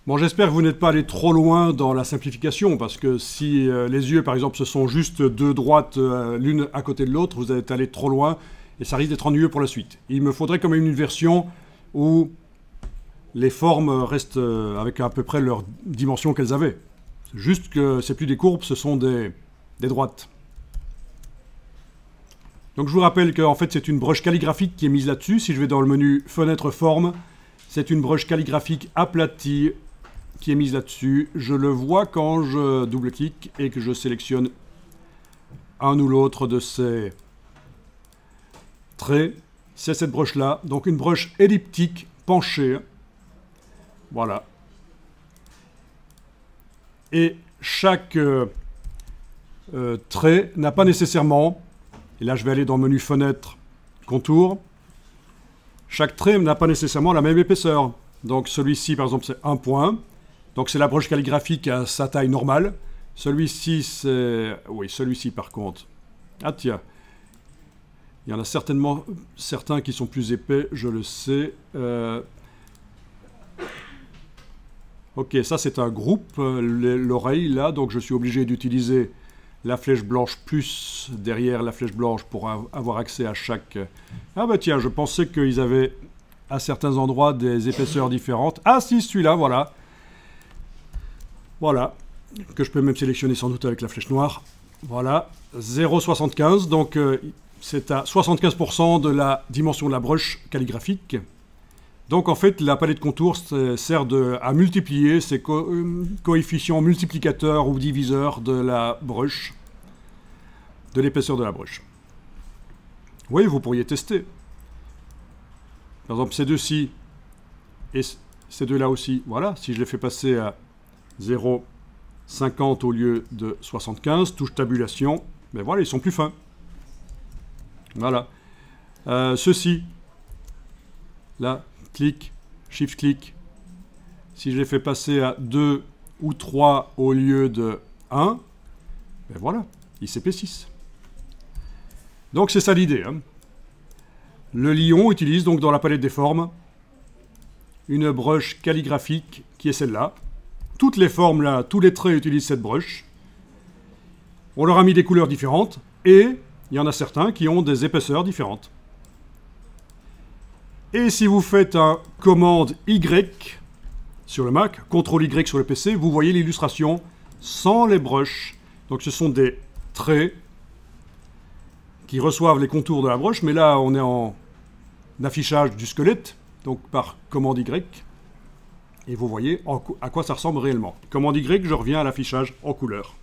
Bon, j'espère que vous n'êtes pas allé trop loin dans la simplification, parce que si les yeux, par exemple, ce sont juste deux droites, l'une à côté de l'autre, vous êtes allé trop loin, et ça risque d'être ennuyeux pour la suite. Il me faudrait quand même une version où les formes restent avec à peu près leur dimension qu'elles avaient. Juste que c'est plus des courbes, ce sont des droites. Donc je vous rappelle qu'en fait c'est une broche calligraphique qui est mise là-dessus. Si je vais dans le menu Fenêtre Forme, c'est une broche calligraphique aplatie qui est mise là-dessus. Je le vois quand je double-clique et que je sélectionne un ou l'autre de ces traits. C'est cette broche-là, donc une broche elliptique penchée. Voilà. Et chaque trait n'a pas nécessairement, et là je vais aller dans le menu Fenêtre, Contour, chaque trait n'a pas nécessairement la même épaisseur. Donc celui-ci par exemple c'est 1 point. Donc c'est la broche calligraphique à sa taille normale. Celui-ci c'est... Oui, celui-ci par contre. Ah tiens. Il y en a certainement certains qui sont plus épais, je le sais. Ok, ça c'est un groupe, l'oreille là, donc je suis obligé d'utiliser la flèche blanche plus derrière la flèche blanche pour avoir accès à chaque... Ah bah tiens, je pensais qu'ils avaient à certains endroits des épaisseurs différentes. Ah si, celui-là, voilà. Voilà, que je peux même sélectionner sans doute avec la flèche noire. Voilà, 0,75, donc c'est à 75% de la dimension de la broche calligraphique. Donc en fait, la palette contour sert à multiplier ces coefficients multiplicateurs ou diviseurs de la broche, de l'épaisseur de la broche. Oui, vous pourriez tester. Par exemple, ces deux-ci et ces deux-là aussi. Voilà, si je les fais passer à 0,50 au lieu de 75, touche tabulation, ben voilà, ils sont plus fins. Voilà. Ceux-ci, là, clic, shift-clic. Si je les fais passer à 2 ou 3 au lieu de 1, ben voilà, ils s'épaississent. Donc c'est ça l'idée. Hein. Le lion utilise donc dans la palette des formes une broche calligraphique qui est celle-là. Toutes les formes là, tous les traits utilisent cette broche. On leur a mis des couleurs différentes et il y en a certains qui ont des épaisseurs différentes. Et si vous faites un commande Y sur le Mac, CTRL Y sur le PC, vous voyez l'illustration sans les brushes. Donc ce sont des traits qui reçoivent les contours de la broche, mais là on est en affichage du squelette, donc par commande Y. Et vous voyez à quoi ça ressemble réellement. Commande Y, je reviens à l'affichage en couleur.